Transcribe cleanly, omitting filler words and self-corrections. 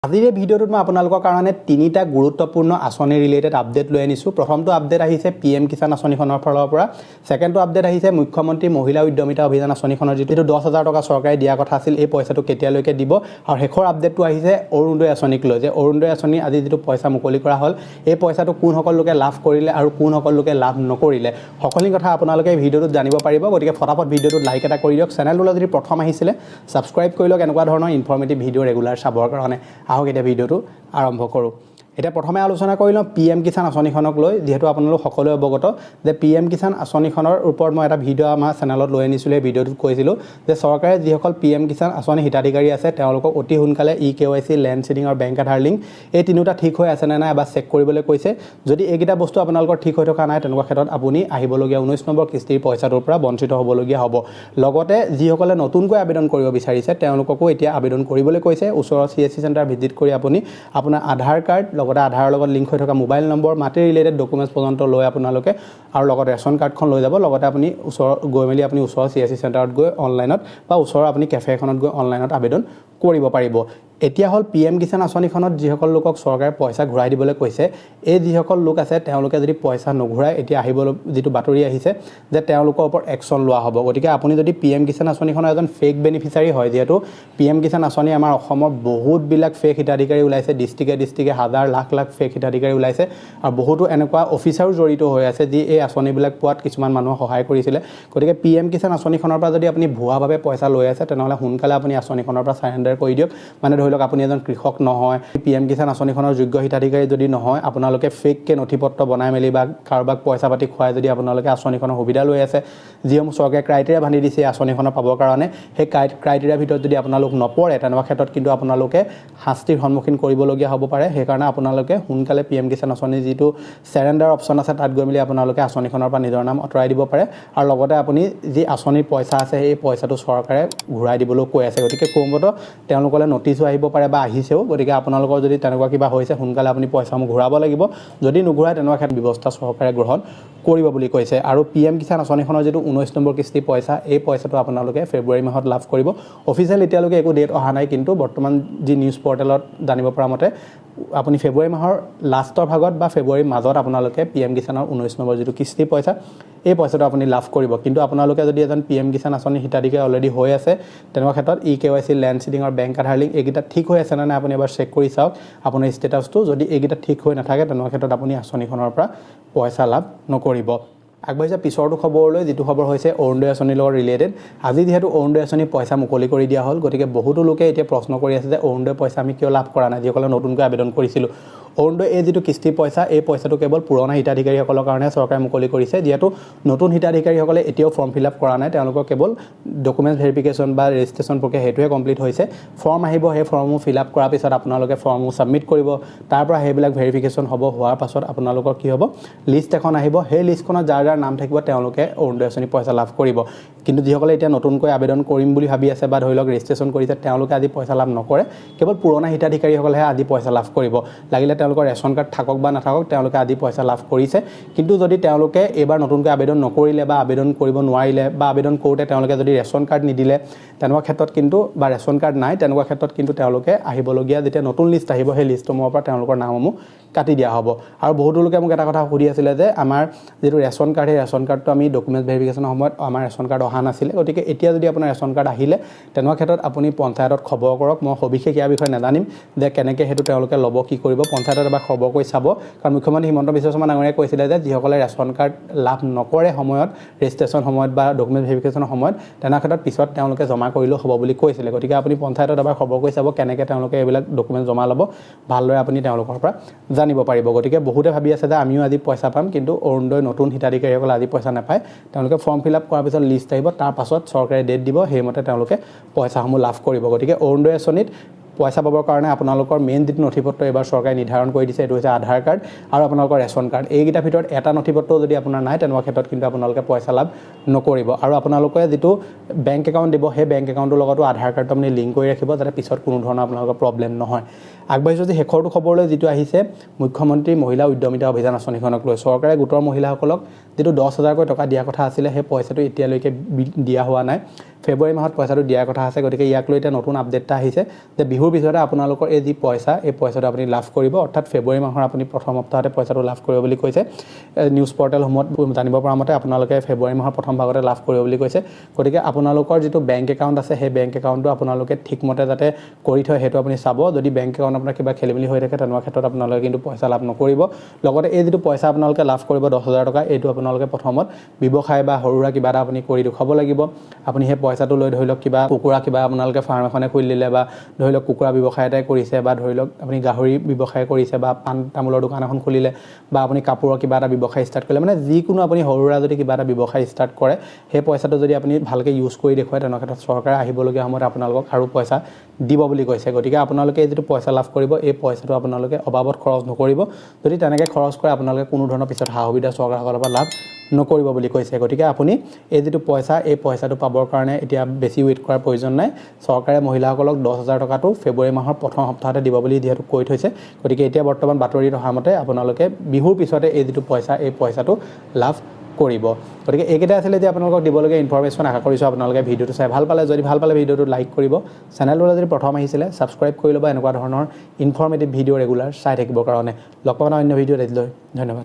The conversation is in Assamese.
আজিৰ এই ভিডিঅ'টোত মই আপোনালোকৰ কাৰণে তিনিটা গুৰুত্বপূৰ্ণ আঁচনি ৰিলেটেড আপডেট লৈ আনিছোঁ। প্ৰথমটো আপডেট আহিছে PM কিষাণ আঁচনিখনৰ ফালৰ পৰা, সেকেণ্ডটো আপডেট আহিছে মুখ্যমন্ত্ৰী মহিলা উদ্যমিতা অভিযান আঁচনিখনৰ যিটো 10,000 টকা চৰকাৰে দিয়া কথা আছিল, এই পইচাটো কেতিয়ালৈকে দিব। আৰু শেষৰ আপডেটটো আহিছে অৰুণোদয় আঁচনিক লৈ, যে অৰুণোদয় আঁচনি আজি যিটো পইচা মুকলি কৰা হ'ল, এই পইচাটো কোনসকল লোকে লাভ কৰিলে আৰু কোনসকল লোকে লাভ নকৰিলে, সকলো কথা আপোনালোকে এই ভিডিঅ'টোত জানিব পাৰিব। গতিকে ফটাফট ভিডিঅ'টোত লাইক এটা কৰি দিয়ক। চেনেলটোলৈ যদি প্ৰথম আহিছিলে ছাবস্ক্ৰাইব কৰি লওক এনেকুৱা ধৰণৰ ইনফৰ্মেটিভ ভিডিঅ' ৰেগুলাৰ চাবৰ কাৰণে। আহক এতিয়া ভিডিঅ'টো আৰম্ভ কৰোঁ। এতিয়া প্ৰথমে আলোচনা কৰি লওঁ PM কিষাণ আঁচনিখনক লৈ, যিহেতু আপোনালোক সকলোৱে অৱগত যে PM কিষাণ আঁচনিখনৰ ওপৰত মই এটা ভিডিঅ' আমাৰ চেনেলত লৈ আনিছিলোঁ। এই ভিডিঅ'টোত কৈছিলোঁ যে চৰকাৰে যিসকল PM কিষাণ আঁচনি হিতাধিকাৰী আছে তেওঁলোকক অতি সোনকালে KYC, লেণ্ড চিডিং আৰু বেংক আধাৰ লিংক এই তিনিওটা ঠিক হৈ আছে নে নাই এবাৰ চেক কৰিবলৈ কৈছে। যদি এইকেইটা বস্তু আপোনালোকৰ ঠিক হৈ থকা নাই তেনেকুৱা ক্ষেত্ৰত আপুনি আহিবলগীয়া 19 নম্বৰ কিস্তিৰ পইচাটোৰ পৰা বঞ্চিত হ'বলগীয়া হ'ব। লগতে যিসকলে নতুনকৈ আবেদন কৰিব বিচাৰিছে তেওঁলোককো এতিয়া আবেদন কৰিবলৈ কৈছে। ওচৰৰ CSC চেণ্টাৰ ভিজিট কৰি আপুনি আপোনাৰ আধাৰ কাৰ্ড, লগতে আধাৰৰ লগত লিংক হৈ থকা মোবাইল নম্বৰ, মাটি ৰিলেটেড ডকুমেণ্টছ পৰ্যন্ত লৈ আপোনালোকে আৰু লগতে ৰেচন কাৰ্ডখন লৈ যাব। লগতে আপুনি গৈ মেলি আপুনি ওচৰৰ CSC চেণ্টাৰত গৈ অনলাইনত বা ওচৰৰ আপুনি কেফে এখনত গৈ অনলাইনত আবেদন কৰিব পাৰিব। এতিয়া হ'ল PM কিষাণ আঁচনিখনত যিসকল লোকক চৰকাৰে পইচা ঘূৰাই দিবলৈ কৈছে, এই যিসকল লোক আছে তেওঁলোকে যদি পইচা নুঘূৰাই, এতিয়া আহিবলৈ যিটো বাতৰি আহিছে যে তেওঁলোকৰ ওপৰত একশ্যন লোৱা হ'ব। গতিকে আপুনি যদি PM কিষাণ আঁচনিখনৰ এজন ফেক বেনিফিচাৰী হয়, যিহেতু PM কিষাণ আঁচনি আমাৰ অসমৰ বহুতবিলাক ফেক হিতাধিকাৰী ওলাইছে, ডিষ্ট্ৰিক্টে হাজাৰ লাখ ফেক হিতাধিকাৰী ওলাইছে আৰু বহুতো এনেকুৱা অফিচাৰো জড়িত হৈ আছে যি এই আঁচনিবিলাক পোৱাত কিছুমান মানুহক সহায় কৰিছিলে। গতিকে PM কিষাণ আঁচনিখনৰ পৰা যদি আপুনি ভুৱাভাৱে পইচা লৈ আছে তেনেহ'লে সোনকালে আপুনি আঁচনিখনৰ পৰা চাৰেণ্ডাৰ কৰি দিয়ক। মানে ধৰি লওক আপুনি এজন কৃষক নহয়, PM কিষাণ আঁচনিখনৰ যোগ্য হিতাধিকাৰী যদি নহয়, আপোনালোকে ফেককৈ নথিপত্ৰ বনাই মেলি বা কাৰোবাক পইচা পাতি খুৱাই যদি আপোনালোকে আঁচনিখনৰ সুবিধা লৈ আছে, যিসমূহ চৰকাৰে ক্ৰাইটেৰিয়া বান্ধি দিছে আঁচনিখনৰ পাবৰ কাৰণে, সেই ক্ৰাইটেৰিয়াৰ ভিতৰত যদি আপোনালোক নপৰে তেনেকুৱা ক্ষেত্ৰত কিন্তু আপোনালোকে শাস্তিৰ সন্মুখীন কৰিবলগীয়া হ'ব পাৰে। সেইকাৰণে আপোনালোকে সোনকালে PM কিষাণ আঁচনিৰ যিটো চেৰেণ্ডাৰ অপশ্যন আছে তাত গৈ মেলি আপোনালোকে আঁচনিখনৰ পৰা নিজৰ নাম আঁতৰাই দিব পাৰে। আৰু লগতে আপুনি যি আঁচনিৰ পইচা আছে সেই পইচাটো চৰকাৰে ঘূৰাই দিবলৈও কৈ আছে। গতিকে সম্ভৱতঃ তেওঁলোকলৈ নটিছো আহিব পাৰে বা আহিছেও। গতিকে আপোনালোকৰ যদি তেনেকুৱা কিবা হৈছে সোনকালে আপুনি পইচাসমূহ ঘূৰাব লাগিব। যদি নুঘূৰাই তেনেকুৱা ক্ষেত্ৰত ব্যৱস্থা চৰকাৰে গ্ৰহণ কৰিব বুলি কৈছে। আৰু PM কিষাণ আঁচনিখনৰ যিটো 19 নম্বৰ কিস্তি পইচা, এই পইচাটো আপোনালোকে ফেব্ৰুৱাৰী মাহত লাভ কৰিব। অফিচিয়েল এতিয়ালৈকে একো ডেট অহা নাই, কিন্তু বৰ্তমান যি নিউজ পৰ্টেলত জানিব পৰা মতে আপুনি ফেব্ৰুৱাৰী মাহৰ লাষ্টৰ ভাগত বা ফেব্ৰুৱাৰীৰ মাজত আপোনালোকে PM কিষাণৰ 19 নম্বৰ যিটো কিস্তি পইচা, এই পইচাটো আপুনি লাভ কৰিব। কিন্তু আপোনালোকে যদি এজন PM কিষাণ আঁচনি হিতাধিকাৰী অলৰেডি হৈ আছে তেনেকুৱা ক্ষেত্ৰত KYC, লেণ্ড চিডিং আৰু বেংক আধাৰ লিংক এইকেইটা ঠিক হৈ আছে নে নাই আপুনি এবাৰ চেক কৰি চাওক আপোনাৰ ষ্টেটাছটো। যদি এইকেইটা ঠিক হৈ নাথাকে তেনেকুৱা ক্ষেত্ৰত আপুনি আঁচনিখনৰ পৰা পইচা লাভ নকৰিব। আগবাঢ়িছে পিছৰটো খবৰলৈ, যিটো খবৰ হৈছে অৰুণোদয় আঁচনিৰ লগত ৰিলেটেড। আজি যিহেতু অৰুণোদয় আঁচনিৰ পইচা মুকলি কৰি দিয়া হ'ল, গতিকে বহুতো লোকে এতিয়া প্ৰশ্ন কৰি আছে যে অৰুণোদয় পইচা আমি কিয় লাভ কৰা নাই, যিসকলে নতুনকৈ আবেদন কৰিছিলোঁ। অৰুণোদয় এই যিটো কিস্তি পইচা, এই পইচাটো কেৱল পুৰণা হিতাধিকাৰীসকলৰ কাৰণে চৰকাৰে মুকলি কৰিছে। যিহেতু নতুন হিতাধিকাৰীসকলে এতিয়াও ফৰ্ম ফিল আপ কৰা নাই, তেওঁলোকৰ কেৱল ডকুমেণ্টছ ভেৰিফিকেশ্যন বা ৰেজিষ্ট্ৰেশ্যন প্ৰক্ৰিয়া সেইটোৱে কমপ্লিট হৈছে। ফৰ্ম আহিব, সেই ফৰ্মসমূহ ফিল আপ কৰাৰ পিছত আপোনালোকে ফৰ্মসমূহ ছাবমিট কৰিব। তাৰ পৰা সেইবিলাক ভেৰিফিকেশ্যন হ'ব, হোৱাৰ পাছত আপোনালোকৰ কি হ'ব, লিষ্ট এখন আহিব। সেই লিষ্টখনত যাৰ যাৰ নাম থাকিব তেওঁলোকে অৰুণোদয় আঁচনি পইচা লাভ কৰিব। কিন্তু যিসকলে এতিয়া নতুনকৈ আবেদন কৰিম বুলি ভাবি আছে বা ধৰি লওক ৰেজিষ্ট্ৰেশ্যন কৰিছে তেওঁলোকে আজি পইচা লাভ নকৰে, কেৱল পুৰণা হিতাধিকাৰীসকলেহে আজি পইচা লাভ কৰিব। লাগিলে তেওঁলোকৰ ৰেচন কাৰ্ড থাকক বা নাথাকক তেওঁলোকে আজি পইচা লাভ কৰিছে। কিন্তু যদি তেওঁলোকে এইবাৰ নতুনকৈ আবেদন নকৰিলে বা আবেদন কৰিব নোৱাৰিলে বা আবেদন কৰোঁতে তেওঁলোকে যদি ৰেচন কাৰ্ড নিদিলে তেনেকুৱা ক্ষেত্ৰত কিন্তু বা ৰেচন কাৰ্ড নাই তেনেকুৱা ক্ষেত্ৰত কিন্তু তেওঁলোকে আহিবলগীয়া যেতিয়া নতুন লিষ্ট আহিব সেই লিষ্টসমূহৰ পৰা তেওঁলোকৰ নামসমূহ কাটি দিয়া হ'ব। আৰু বহুতো লোকে মোক এটা কথা সুধি আছিলে যে আমাৰ যিটো ৰেচন কাৰ্ড, সেই ৰেচন কাৰ্ডটো আমি ডকুমেণ্টছ ভেৰিফিকেশ্যনৰ সময়ত আমাৰ ৰেচন কাৰ্ড অহা নাছিলে। গতিকে এতিয়া যদি আপোনাৰ ৰেচন কাৰ্ড আহিলে তেনেকুৱা ক্ষেত্ৰত আপুনি পঞ্চায়তত খবৰ কৰক। মই সবিশেষ ইয়াৰ বিষয়ে নাজানিম যে কেনেকৈ সেইটো তেওঁলোকে ল'ব, কি কৰিব। পঞ্চায়তত এবাৰ খবৰ কৰি চাব, কাৰণ মুখ্যমন্ত্ৰী হিমন্ত বিশ্ব শৰ্মা ডাঙৰীয়াই কৈছিলে যে যিসকলে ৰেচন কাৰ্ড লাভ নকৰে সময়ত, ৰেজিষ্ট্ৰেশ্যন সময়ত বা ডকুমেণ্ট ভেৰিফিকেশ্যনৰ সময়ত, তেনে ক্ষেত্ৰত পিছত তেওঁলোকে জমা কৰিলেও হ'ব বুলি কৈছিলে। গতিকে আপুনি পঞ্চায়তত এবাৰ খবৰ কৰি চাব কেনেকৈ তেওঁলোকে এইবিলাক ডকুমেণ্ট জমা ল'ব, ভালদৰে আপুনি তেওঁলোকৰ পৰা জানিব পাৰিব। গতিকে বহুতে ভাবি আছে যে আমিও আজি পইচা পাম, কিন্তু অৰুণোদয় নতুন হিতাধিকাৰীসকলে আজি পইচা নাপায়। তেওঁলোকে ফৰ্ম ফিল আপ কৰাৰ পিছত লিষ্ট আহিব, তাৰ পাছত চৰকাৰে ডেট দিব, সেইমতে তেওঁলোকে পইচাসমূহ লাভ কৰিব। গতিকে অৰুণোদয় আঁচনিত পইচা পাবৰ কাৰণে আপোনালোকৰ মেইন যিটো নথিপত্ৰ এইবাৰ চৰকাৰে নিৰ্ধাৰণ কৰি দিছে, এইটো হৈছে আধাৰ কাৰ্ড আৰু আপোনালোকৰ ৰেচন কাৰ্ড। এইকেইটাৰ ভিতৰত এটা নথিপত্ৰও যদি আপোনাৰ নাই তেনেকুৱা ক্ষেত্ৰত কিন্তু আপোনালোকে পইচা লাভ নকৰিব। আৰু আপোনালোকে যিটো বেংক একাউণ্ট দিব, সেই বেংক একাউণ্টৰ লগতো আধাৰ কাৰ্ডটো আপুনি লিংক কৰি ৰাখিব, যাতে পিছত কোনো ধৰণৰ আপোনালোকৰ প্ৰব্লেম নহয়। আগবাঢ়িছোঁ যে শেষৰটো খবৰলৈ, যিটো আহিছে মুখ্যমন্ত্ৰী মহিলা উদ্যমিতা অভিযান আঁচনিখনক লৈ। চৰকাৰে গোটৰ মহিলাসকলক যিটো 10,000কৈ টকা দিয়া কথা আছিলে, সেই পইচাটো এতিয়ালৈকে দিয়া হোৱা নাই। ফেব্ৰুৱাৰী মাহত পইচাটো দিয়াৰ কথা আছে গতিকে ইয়াক লৈ এতিয়া নতুন আপডেট এটা আহিছে যে বিহুৰ পিছতে আপোনালোকৰ এই যি পইচা এই পইচাটো আপুনি লাভ কৰিব অৰ্থাৎ ফেব্ৰুৱাৰী মাহৰ আপুনি প্ৰথম সপ্তাহতে পইচাটো লাভ কৰিব বুলি কৈছে নিউজ পৰ্টেলসমূহত জানিব পৰা মতে আপোনালোকে ফেব্ৰুৱাৰী মাহৰ প্ৰথম ভাগতে লাভ কৰিব বুলি কৈছে গতিকে আপোনালোকৰ যিটো বেংক একাউণ্ট আছে সেই বেংক একাউণ্টটো আপোনালোকে ঠিকমতে যাতে কৰি থয় সেইটো আপুনি চাব যদি বেংক একাউণ্ট আপোনাৰ কিবা খেলিমেলি হৈ থাকে তেনেকুৱা ক্ষেত্ৰত আপোনালোকে কিন্তু পইচা লাভ নকৰিব লগতে এই যিটো পইচা আপোনালোকে লাভ কৰিব 10,000 টকা এইটো আপোনালোকে প্ৰথমত ব্যৱসায় বা সৰুৰা কিবা এটা আপুনি কৰি দেখুৱাব লাগিব আপুনি সেই পইচাটো লৈ ধৰি লওক কিবা কুকুৰা কিবা আপোনালোকে ফাৰ্ম এখনে খুলি দিলে বা ধৰি লওক কুকুৰা ব্যৱসায় এটাই কৰিছে বা ধৰি লওক আপুনি গাহৰি ব্যৱসায় কৰিছে বা পাণ তামোলৰ দোকান এখন খুলিলে বা আপুনি কাপোৰৰ কিবা এটা ব্যৱসায় ষ্টাৰ্ট কৰিলে মানে যিকোনো আপুনি সৰুৰা যদি কিবা এটা ব্যৱসায় ষ্টাৰ্ট কৰে সেই পইচাটো যদি আপুনি ভালকৈ ইউজ কৰি দেখুৱায় তেনেকুৱা ক্ষেত্ৰত চৰকাৰে আহিবলগীয়া সময়ত আপোনালোকক আৰু পইচা দিব বুলি কৈছে গতিকে আপোনালোকে এই যিটো পইচা লাভ কৰিব এই পইচাটো আপোনালোকে অবাবত খৰচ নকৰিব যদি তেনেকৈ খৰচ কৰে আপোনালোকে কোনো ধৰণৰ পিছত সা সুবিধা চৰকাৰৰ ফালৰ পৰা লাভ নকৰিব বুলি কৈছে গতিকে আপুনি এই যিটো পইচা এই পইচাটো পাবৰ কাৰণে এতিয়া বেছি ৱেইট কৰাৰ প্ৰয়োজন নাই চৰকাৰে মহিলাসকলক 10,000 টকাটো ফেব্ৰুৱাৰী মাহৰ প্ৰথম সপ্তাহতে দিব বুলি যিহেতু কৈ থৈছে গতিকে এতিয়া বৰ্তমান বাতৰিত অহা মতে আপোনালোকে বিহুৰ পিছতে এই যিটো পইচা এই পইচাটো লাভ কৰিব গতিকে এইকেইটা আছিলে যে আপোনালোকক দিবলগীয়া ইনফৰমেশ্যন আশা কৰিছোঁ আপোনালোকে ভিডিঅ'টো চাই ভাল পালে যদি ভাল পালে ভিডিঅ'টো লাইক কৰিব চেনেলটোলৈ যদি প্ৰথম আহিছিলে ছাবস্ক্ৰাইব কৰি ল'ব এনেকুৱা ধৰণৰ ইনফৰমেটিভ ভিডিঅ' ৰেগুলাৰ চাই থাকিবৰ কাৰণে লগ পাম অন্য ভিডিঅ'ত এদিলৈ ধন্যবাদ